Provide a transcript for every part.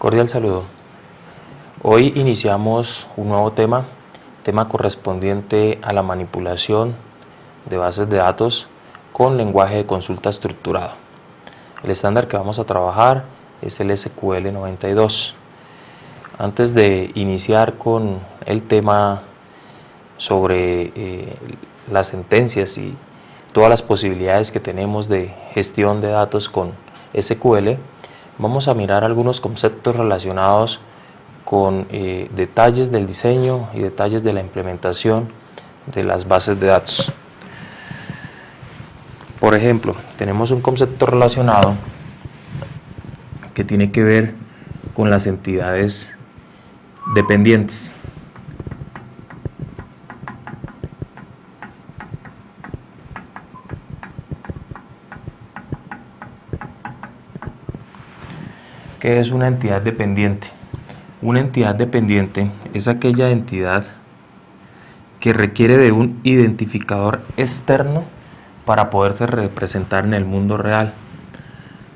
Cordial saludo. Hoy iniciamos un nuevo tema correspondiente a la manipulación de bases de datos con lenguaje de consulta estructurado. El estándar que vamos a trabajar es el SQL 92. Antes de iniciar con el tema sobre las sentencias y todas las posibilidades que tenemos de gestión de datos con SQL, vamos a mirar algunos conceptos relacionados con detalles del diseño y detalles de la implementación de las bases de datos. Por ejemplo, tenemos un concepto relacionado que tiene que ver con las entidades dependientes. ¿Qué es una entidad dependiente? Una entidad dependiente es aquella entidad que requiere de un identificador externo para poderse representar en el mundo real.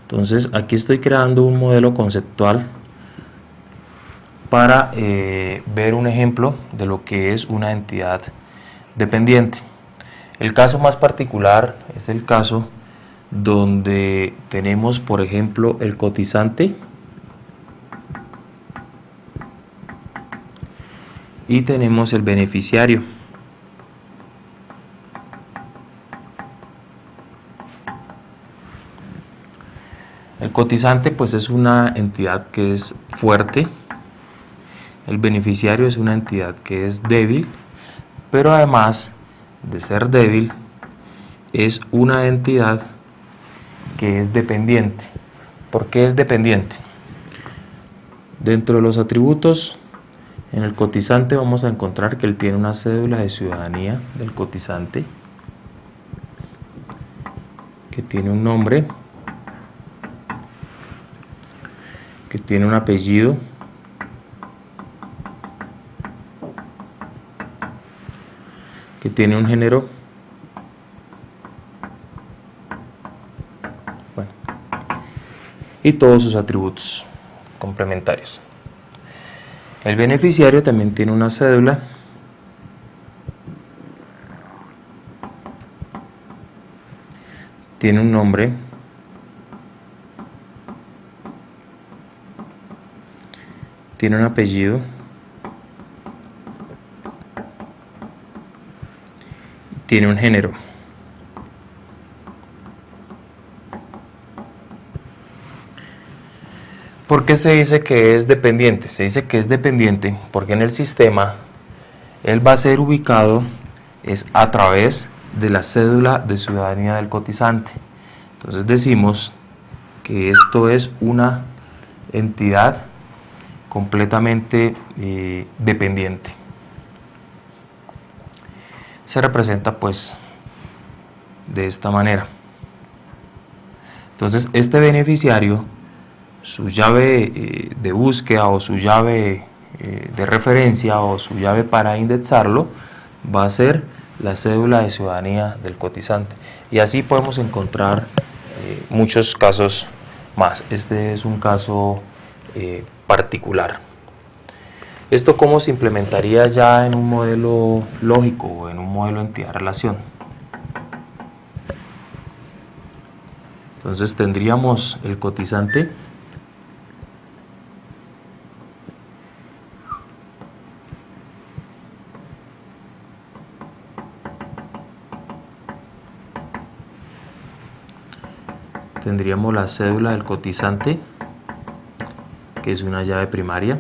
Entonces, aquí estoy creando un modelo conceptual para ver un ejemplo de lo que es una entidad dependiente. El caso más particular es el caso donde tenemos, por ejemplo, el cotizante y tenemos el beneficiario. El cotizante pues es una entidad que es fuerte, el beneficiario es una entidad que es débil, pero además de ser débil es una entidad que es dependiente. ¿Por qué es dependiente? Dentro de los atributos, en el cotizante vamos a encontrar que él tiene una cédula de ciudadanía del cotizante, que tiene un nombre, que tiene un apellido, que tiene un género, bueno, y todos sus atributos complementarios. El beneficiario también tiene una cédula, tiene un nombre, tiene un apellido, tiene un género. ¿Por qué se dice que es dependiente? Se dice que es dependiente porque en el sistema él va a ser ubicado es a través de la cédula de ciudadanía del cotizante. Entonces decimos que esto es una entidad completamente dependiente. Se representa pues de esta manera. Entonces este beneficiario, su llave de búsqueda o su llave de referencia o su llave para indexarlo va a ser la cédula de ciudadanía del cotizante, y así podemos encontrar muchos casos más. Este es un caso particular. ¿Esto cómo se implementaría ya en un modelo lógico o en un modelo entidad-relación? Entonces tendríamos el cotizante, tendríamos la cédula del cotizante, que es una llave primaria,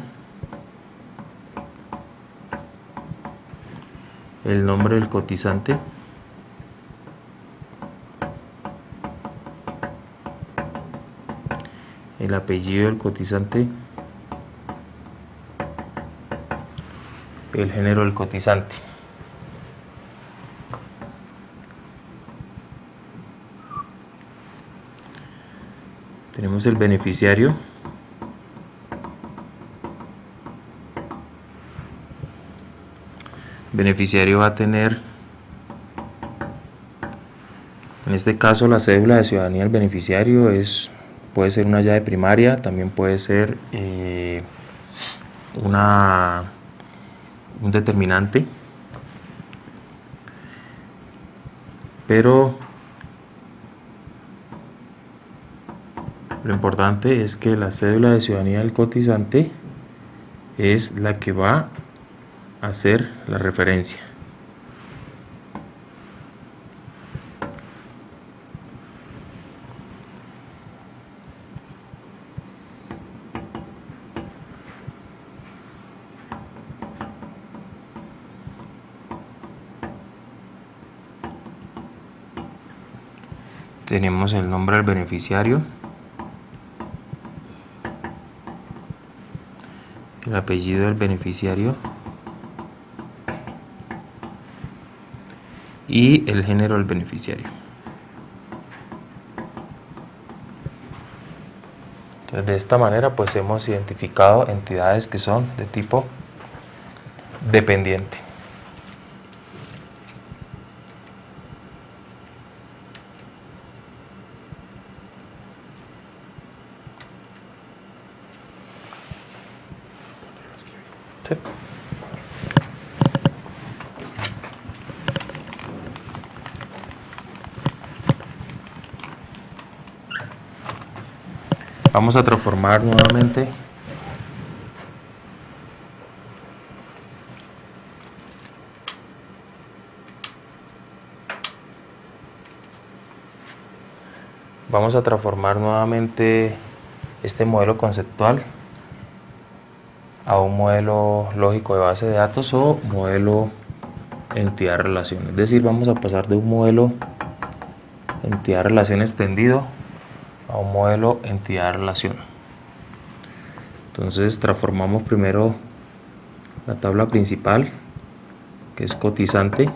el nombre del cotizante, el apellido del cotizante, el género del cotizante. Tenemos el beneficiario, beneficiario va a tener, en este caso, la cédula de ciudadanía del beneficiario es puede ser una llave primaria, también puede ser un determinante, pero lo importante es que la cédula de ciudadanía del cotizante es la que va a hacer la referencia. Tenemos el nombre del beneficiario, el apellido del beneficiario y el género del beneficiario. Entonces, de esta manera pues hemos identificado entidades que son de tipo dependiente. Sí. Vamos a transformar nuevamente este modelo conceptual a un modelo lógico de base de datos o modelo entidad-relación. Es decir, vamos a pasar de un modelo entidad-relación extendido a un modelo entidad-relación. Entonces transformamos primero la tabla principal, que es cotizante,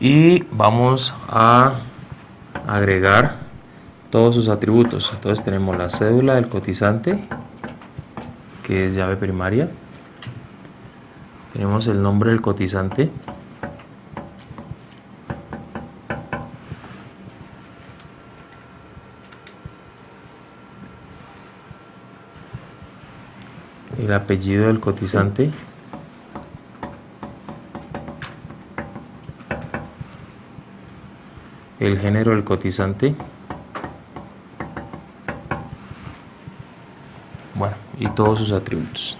y vamos a agregar todos sus atributos. Entonces tenemos la cédula del cotizante, que es llave primaria, tenemos el nombre del cotizante, el apellido del cotizante, el género del cotizante, bueno, y todos sus atributos.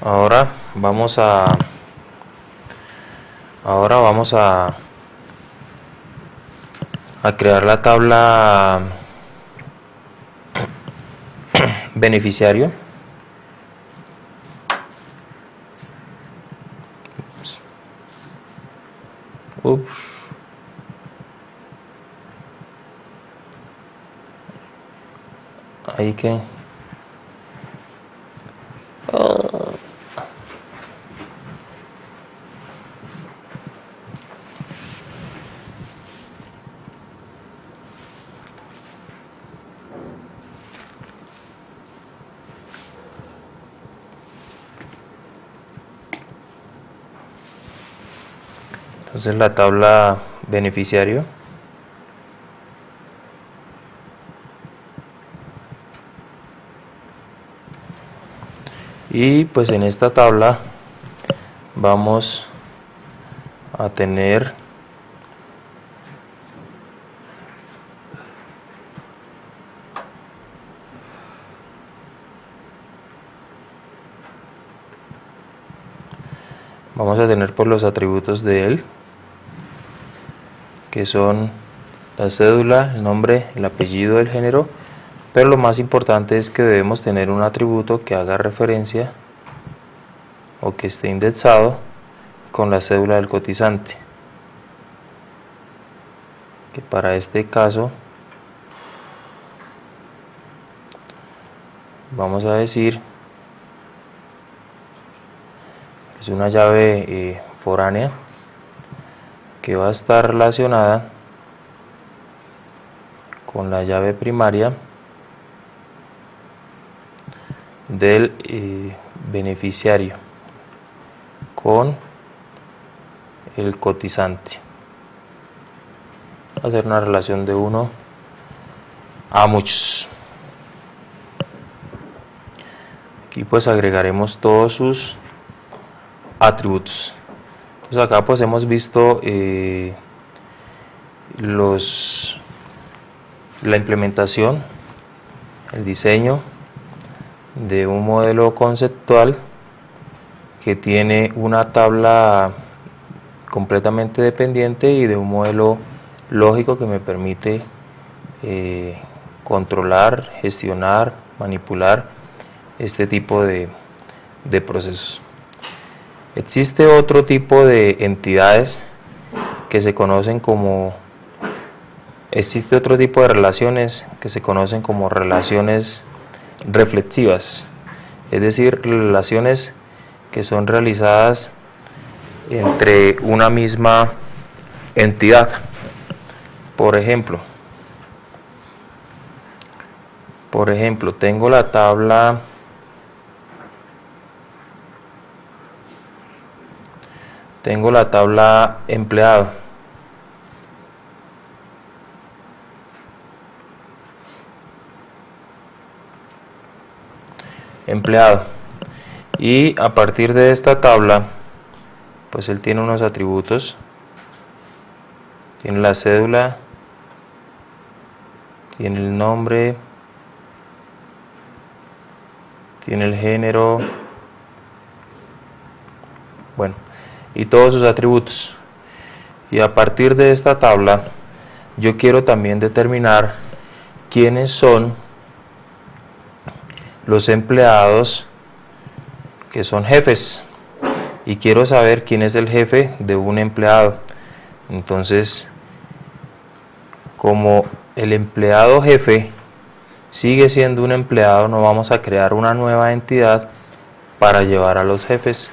Ahora vamos a crear la tabla beneficiario. Ups. Ahí que entonces la tabla beneficiario y pues en esta tabla vamos a tener por los atributos de él, que son la cédula, el nombre, el apellido, el género pero lo más importante es que debemos tener un atributo que haga referencia o que esté indexado con la cédula del cotizante, que para este caso vamos a decir que es una llave foránea que va a estar relacionada con la llave primaria del beneficiario con el cotizante. Va a ser una relación de 1 a muchos. Aquí pues agregaremos todos sus atributos. Entonces acá pues hemos visto la implementación, el diseño de un modelo conceptual que tiene una tabla completamente dependiente y de un modelo lógico que me permite controlar, gestionar, manipular este tipo de procesos. Existe otro tipo de entidades que se conocen como, existe otro tipo de relaciones que se conocen como relaciones reflexivas, es decir, relaciones que son realizadas entre una misma entidad. Por ejemplo, tengo la tabla empleado. Y a partir de esta tabla pues él tiene unos atributos, tiene la cédula, tiene el nombre, tiene el género, bueno, y todos sus atributos. Y a partir de esta tabla yo quiero también determinar quiénes son los empleados que son jefes, y quiero saber quién es el jefe de un empleado. Entonces, como el empleado jefe sigue siendo un empleado, no vamos a crear una nueva entidad para llevar a los jefes,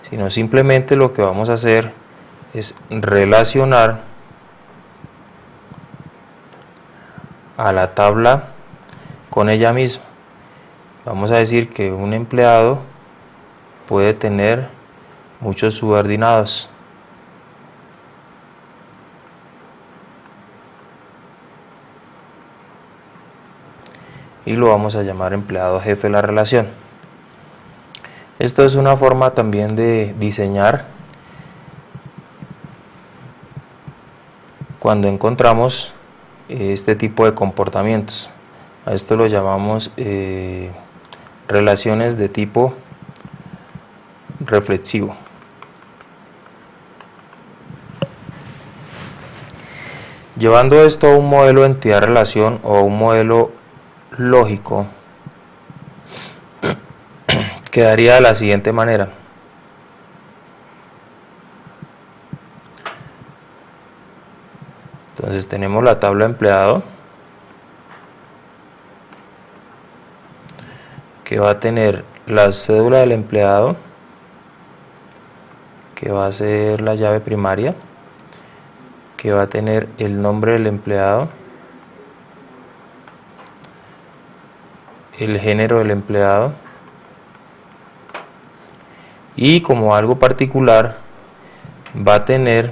sino simplemente lo que vamos a hacer es relacionar a la tabla con ella misma. Vamos a decir que un empleado puede tener muchos subordinados. Y lo vamos a llamar empleado jefe de la relación. Esto es una forma también de diseñar cuando encontramos este tipo de comportamientos. A esto lo llamamos relaciones de tipo reflexivo. Llevando esto a un modelo de entidad-relación o a un modelo lógico, quedaría de la siguiente manera. Entonces tenemos la tabla de empleado, que va a tener la cédula del empleado, que va a ser la llave primaria, que va a tener el nombre del empleado, el género del empleado, y como algo particular va a tener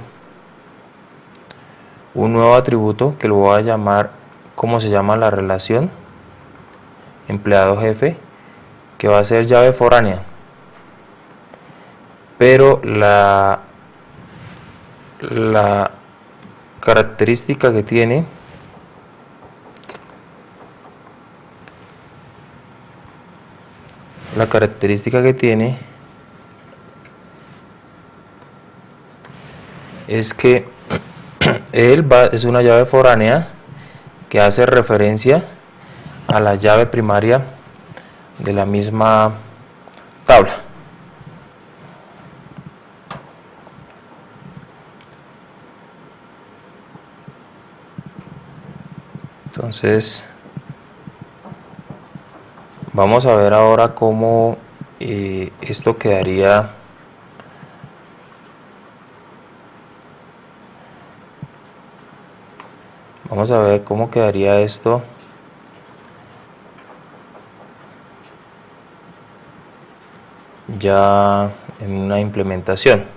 un nuevo atributo que lo voy a llamar, como se llama la relación empleado jefe, que va a ser llave foránea, pero la característica que tiene es que es una llave foránea que hace referencia a la llave primaria de la misma tabla. Entonces vamos a ver ahora cómo esto quedaría. Vamos a ver cómo quedaría esto ya en una implementación.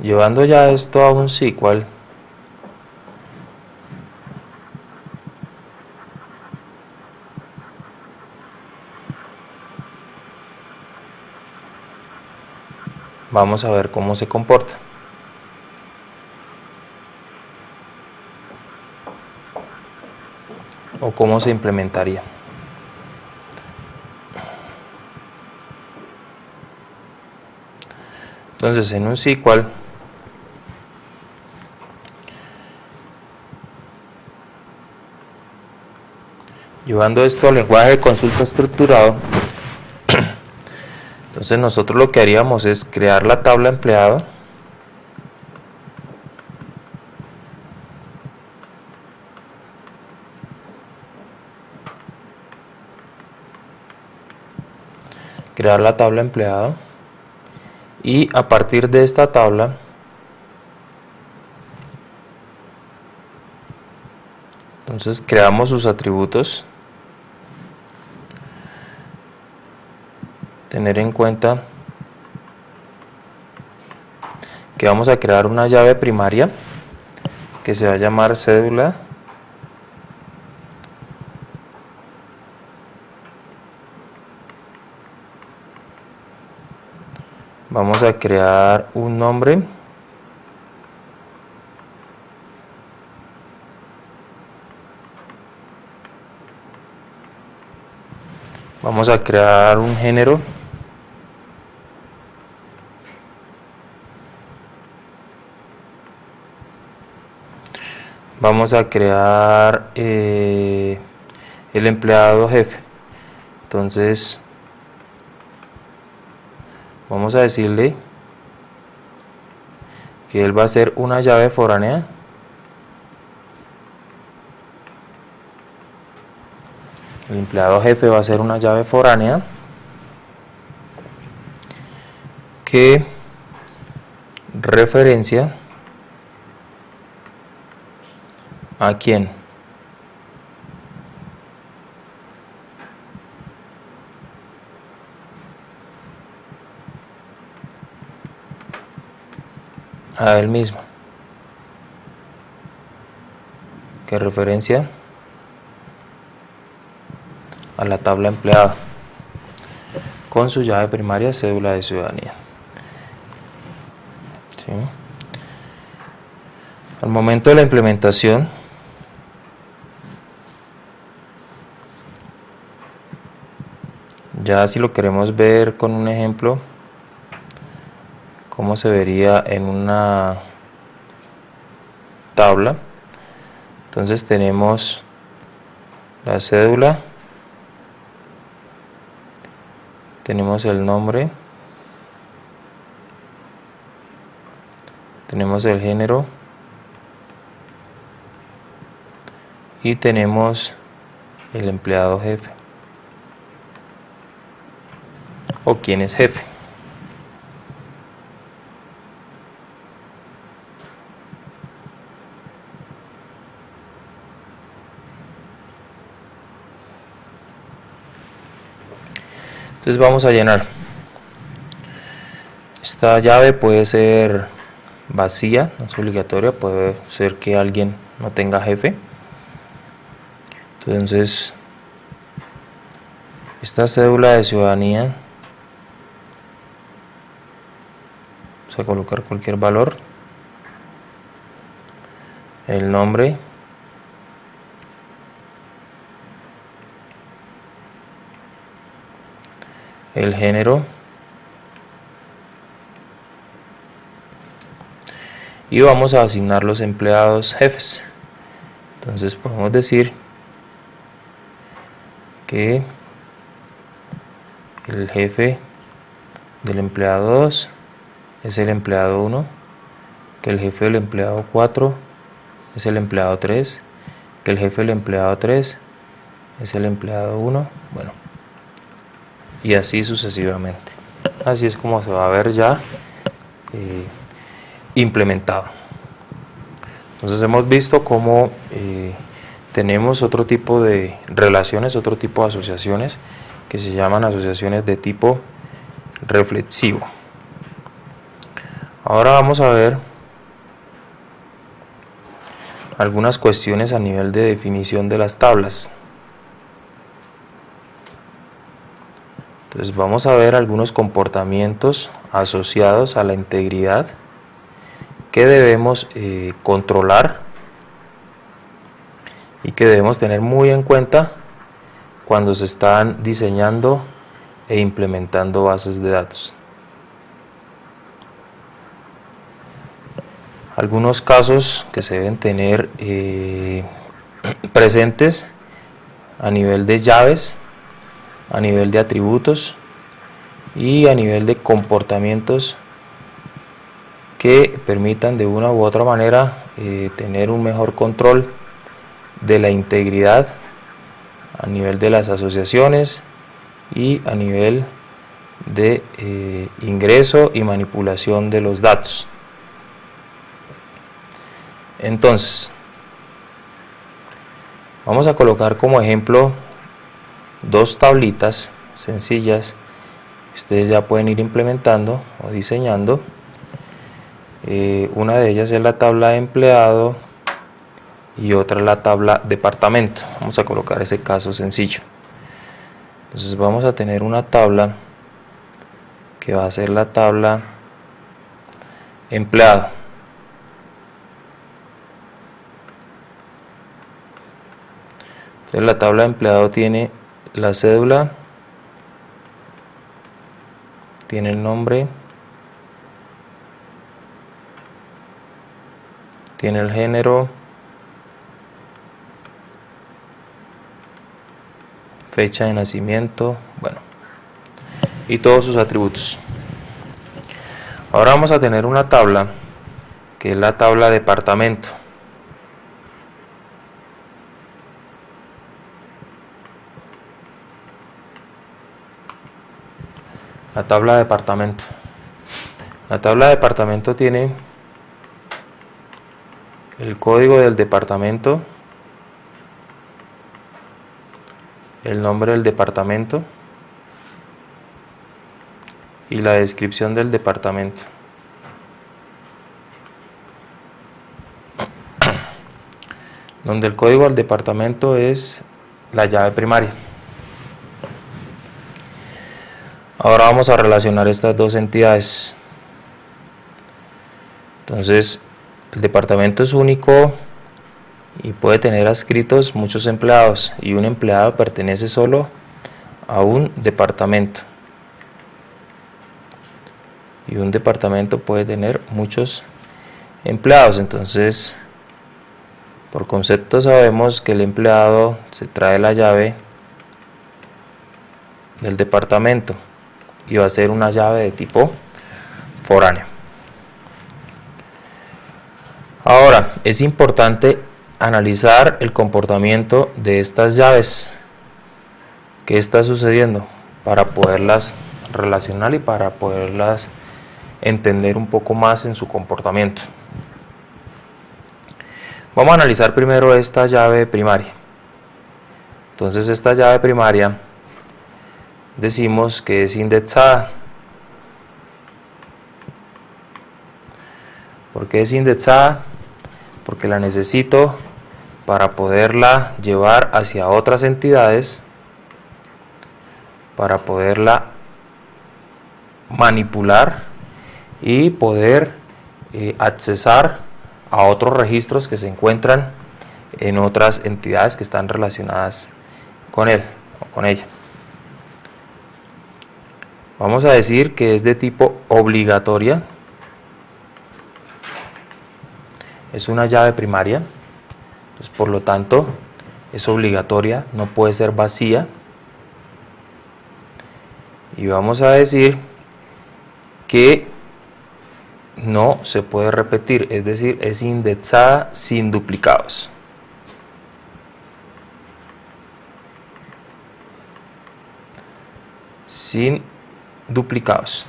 Llevando ya esto a un SQL, vamos a ver cómo se comporta. O cómo se implementaría. Entonces en un SQL llevando esto al lenguaje de consulta estructurado, entonces nosotros lo que haríamos es crear la tabla empleado, y a partir de esta tabla entonces creamos sus atributos. Tener en cuenta que vamos a crear una llave primaria que se va a llamar cédula vamos a crear un nombre vamos a crear un género vamos a crear el empleado jefe. Entonces vamos a decirle que él va a ser una llave foránea el empleado jefe va a ser una llave foránea que referencia ¿a quién? A él mismo. Que referencia a la tabla empleada con su llave primaria cédula de ciudadanía. ¿Sí? Al momento de la implementación ya si lo queremos ver con un ejemplo cómo se vería en una tabla, entonces tenemos la cédula, tenemos el nombre, tenemos el género y tenemos el empleado jefe o quién es jefe. Entonces vamos a llenar. Esta llave puede ser vacía, no es obligatoria, puede ser que alguien no tenga jefe. Entonces esta cédula de ciudadanía, vamos a colocar cualquier valor. el nombre, el género y vamos a asignar los empleados jefes. Entonces podemos decir que el jefe del empleado 2 es el empleado 1, que el jefe del empleado 4 es el empleado 3, que el jefe del empleado 3 es el empleado 1, bueno, y así sucesivamente. Así es como se va a ver ya implementado. Entonces hemos visto cómo tenemos otro tipo de relaciones, otro tipo de asociaciones que se llaman asociaciones de tipo reflexivo. Ahora vamos a ver algunas cuestiones a nivel de definición de las tablas. Entonces vamos a ver algunos comportamientos asociados a la integridad que debemos controlar y que debemos tener muy en cuenta cuando se están diseñando e implementando bases de datos. Algunos casos que se deben tener presentes a nivel de llaves, a nivel de atributos y a nivel de comportamientos que permitan de una u otra manera tener un mejor control de la integridad a nivel de las asociaciones y a nivel de ingreso y manipulación de los datos. Entonces, vamos a colocar como ejemplo dos tablitas sencillas que ustedes ya pueden ir implementando o diseñando. Una de ellas es la tabla de empleado y otra la tabla departamento. Vamos a colocar ese caso sencillo. Entonces vamos a tener una tabla que va a ser la tabla empleado. Entonces la tabla de empleado tiene la cédula, tiene el nombre, tiene el género, fecha de nacimiento, bueno, y todos sus atributos. Ahora vamos a tener una tabla que es la tabla departamento. La tabla departamento. La tabla departamento tiene el código del departamento, el nombre del departamento y la descripción del departamento. Donde el código del departamento es la llave primaria. Ahora vamos a relacionar estas dos entidades. Entonces, el departamento es único y puede tener adscritos muchos empleados, y un empleado pertenece solo a un departamento. Y un departamento puede tener muchos empleados. Entonces, por concepto sabemos que el empleado se trae la llave del departamento y va a ser una llave de tipo foráneo. Ahora, es importante analizar el comportamiento de estas llaves. ¿Qué está sucediendo? Para poderlas relacionar y para poderlas entender un poco más en su comportamiento. Vamos a analizar primero esta llave primaria. Entonces esta llave primaria decimos que es indexada. ¿Por qué es indexada? Porque la necesito para poderla llevar hacia otras entidades, para poderla manipular y poder accesar a otros registros que se encuentran en otras entidades que están relacionadas con él o con ella. Vamos a decir que es de tipo obligatoria, es una llave primaria, entonces, por lo tanto es obligatoria, no puede ser vacía, y vamos a decir que no se puede repetir, es decir, es indexada sin duplicados. Sin duplicados.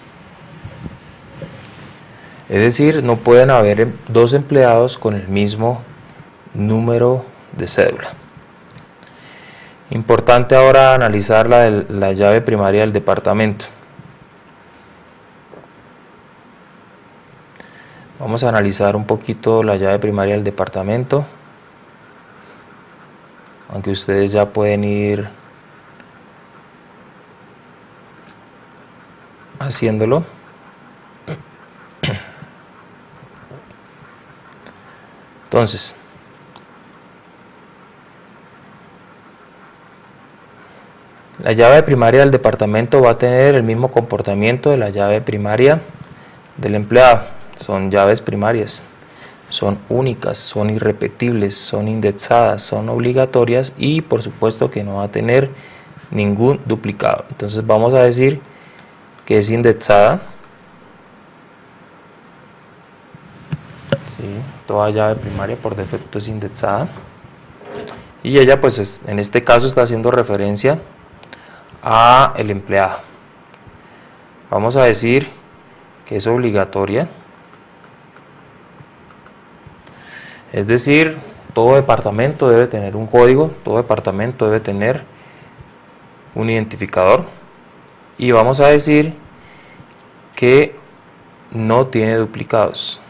Es decir, no pueden haber dos empleados con el mismo número de cédula. Importante ahora analizar la llave primaria del departamento. Vamos a analizar un poquito la llave primaria del departamento, aunque ustedes ya pueden ir haciéndolo. Entonces, la llave primaria del departamento va a tener el mismo comportamiento de la llave primaria del empleado. Son llaves primarias, son únicas, son irrepetibles, son indexadas, son obligatorias y por supuesto que no va a tener ningún duplicado. Entonces vamos a decir que es indexada. Sí, toda llave primaria por defecto es indexada. Y ella pues en este caso está haciendo referencia a el empleado. Vamos a decir que es obligatoria. Es decir, todo departamento debe tener un código, todo departamento debe tener un identificador. Y vamos a decir que no tiene duplicados.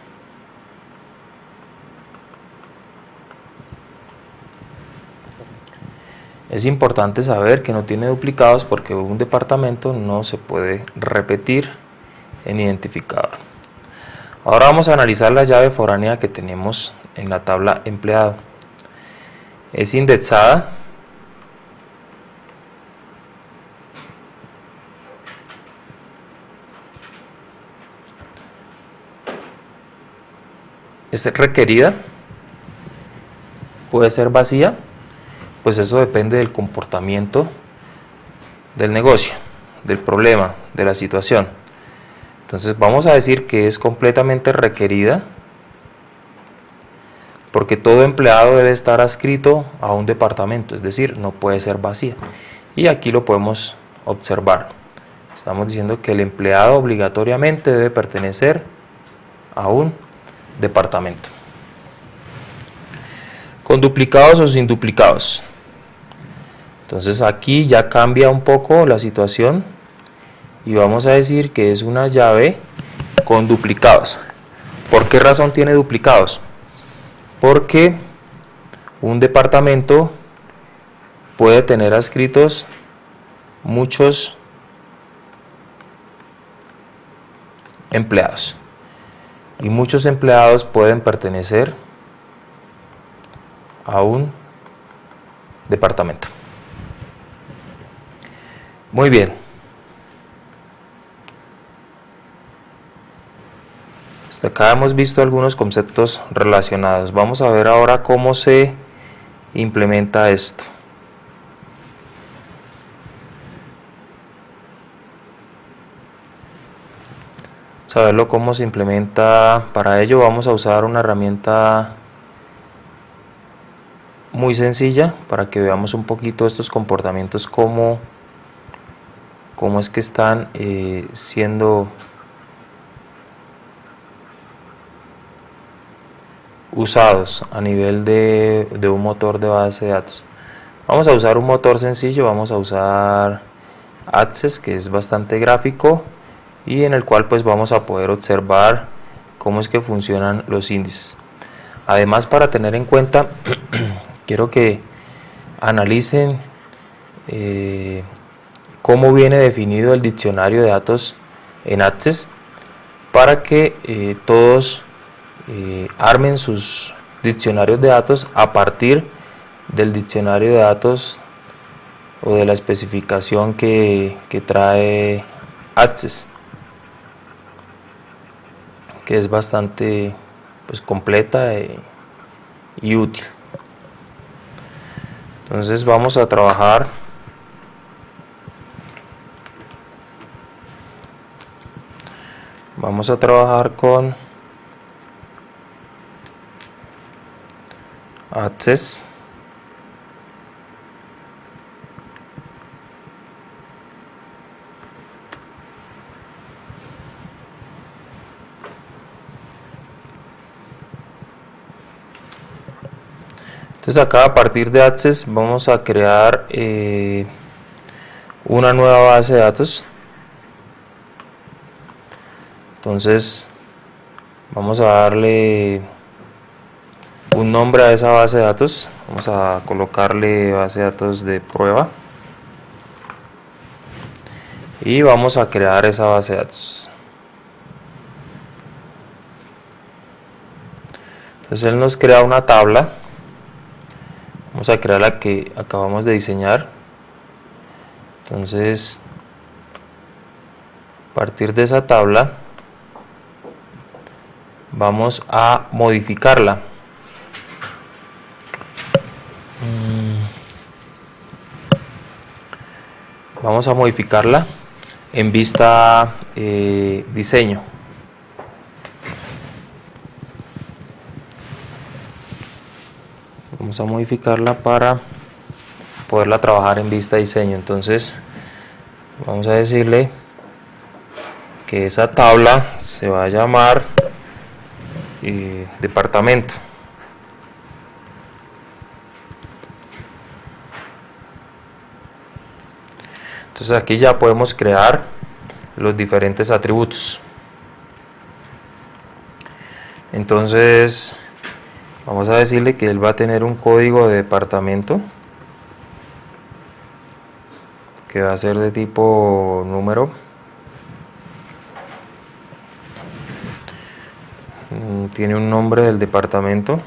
Es importante saber que no tiene duplicados porque un departamento no se puede repetir en identificador. Ahora vamos a analizar la llave foránea que tenemos en la tabla empleado. Es indexada. Es requerida. Puede ser vacía. Pues eso depende del comportamiento del negocio, del problema, de la situación. Entonces vamos a decir que es completamente requerida porque todo empleado debe estar adscrito a un departamento, es decir, no puede ser vacía. Y aquí lo podemos observar. Estamos diciendo que el empleado obligatoriamente debe pertenecer a un departamento. Con duplicados o sin duplicados. Entonces aquí ya cambia un poco la situación y vamos a decir que es una llave con duplicados. ¿Por qué razón tiene duplicados? Porque un departamento puede tener adscritos muchos empleados y muchos empleados pueden pertenecer a un departamento. Muy bien. Hasta acá hemos visto algunos conceptos relacionados. Vamos a ver ahora cómo se implementa esto. Vamos a verlo cómo se implementa. Para ello vamos a usar una herramienta muy sencilla para que veamos un poquito estos comportamientos, cómo es que están siendo usados a nivel de un motor de base de datos. Vamos a usar un motor sencillo, vamos a usar Access, que es bastante gráfico y en el cual pues vamos a poder observar cómo es que funcionan los índices. Además, para tener en cuenta, quiero que analicen cómo viene definido el diccionario de datos en Access para que todos armen sus diccionarios de datos a partir del diccionario de datos o de la especificación que trae Access, que es bastante pues completa y útil. Entonces vamos a trabajar con Access. Entonces acá a partir de Access vamos a crear una nueva base de datos. Entonces vamos a darle un nombre a esa base de datos. Vamos a colocarle base de datos de prueba y vamos a crear esa base de datos. Entonces él nos crea una tabla. Vamos a crear la que acabamos de diseñar. Entonces a partir de esa tabla vamos a modificarla. Vamos a modificarla en vista diseño. Vamos a modificarla para poderla trabajar en vista diseño. Entonces vamos a decirle que esa tabla se va a llamar departamento. Entonces aquí ya podemos crear los diferentes atributos. Entonces vamos a decirle que él va a tener un código de departamento que va a ser de tipo número. Tiene un nombre del departamento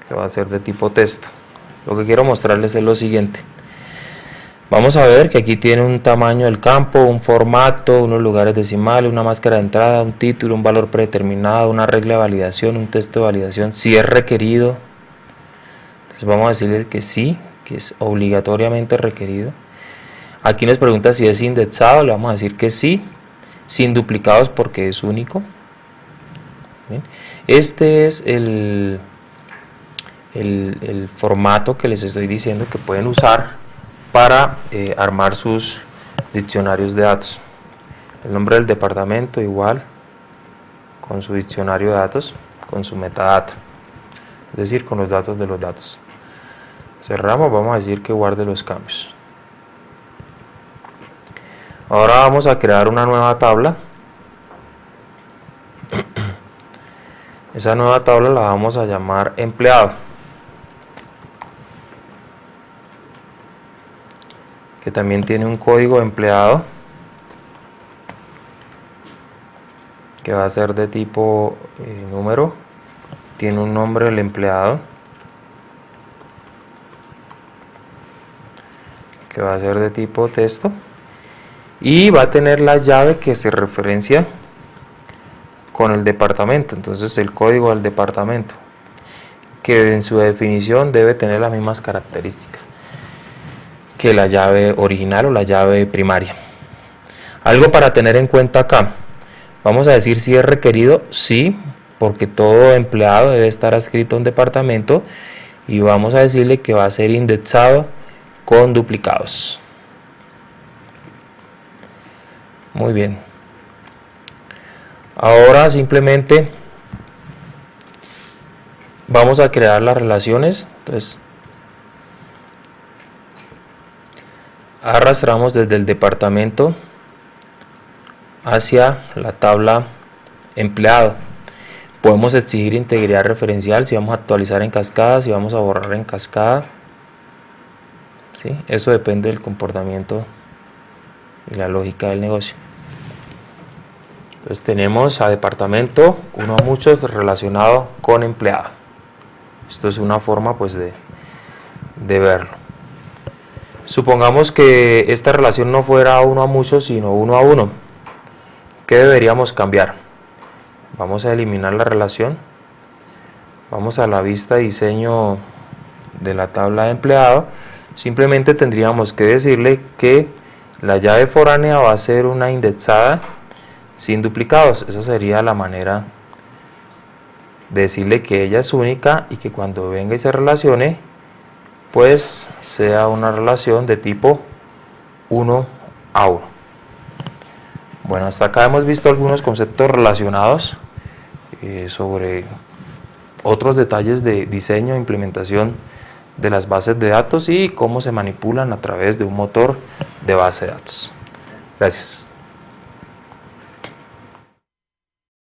que va a ser de tipo texto. Lo que quiero mostrarles es lo siguiente. Vamos a ver que aquí tiene un tamaño del campo, un formato, unos lugares decimales, una máscara de entrada, un título, un valor predeterminado, una regla de validación, un texto de validación, si es requerido. Entonces vamos a decirle que sí, que es obligatoriamente requerido. Aquí nos pregunta si es indexado, le vamos a decir que sí, sin duplicados porque es único. Bien. Este es el formato que les estoy diciendo que pueden usar para armar sus diccionarios de datos. El nombre del departamento igual con su diccionario de datos, con su metadata, es decir, con los datos de los datos. Cerramos, vamos a decir que guarde los cambios. Ahora vamos a crear una nueva tabla. Esa nueva tabla la vamos a llamar empleado, que también tiene un código de empleado que va a ser de tipo número, tiene un nombre del empleado que va a ser de tipo texto y va a tener la llave que se referencia con el departamento. Entonces el código del departamento, que en su definición debe tener las mismas características que la llave original o la llave primaria. Algo para tener en cuenta acá, vamos a decir si es requerido, sí, porque todo empleado debe estar adscrito a un departamento, y vamos a decirle que va a ser indexado con duplicados. Muy bien. Ahora simplemente vamos a crear las relaciones. Entonces arrastramos desde el departamento hacia la tabla empleado. Podemos exigir integridad referencial, si vamos a actualizar en cascada, si vamos a borrar en cascada, ¿sí? Eso depende del comportamiento y la lógica del negocio. Entonces tenemos a departamento, uno a muchos relacionado con empleado. Esto es una forma pues de verlo. Supongamos que esta relación no fuera uno a muchos, sino uno a uno. ¿Qué deberíamos cambiar? Vamos a eliminar la relación. Vamos a la vista diseño de la tabla de empleado. Simplemente tendríamos que decirle que la llave foránea va a ser una indexada sin duplicados. Esa sería la manera de decirle que ella es única y que cuando venga y se relacione, pues sea una relación de tipo 1 a 1. Bueno, hasta acá hemos visto algunos conceptos relacionados sobre otros detalles de diseño e implementación de las bases de datos y cómo se manipulan a través de un motor de base de datos. Gracias.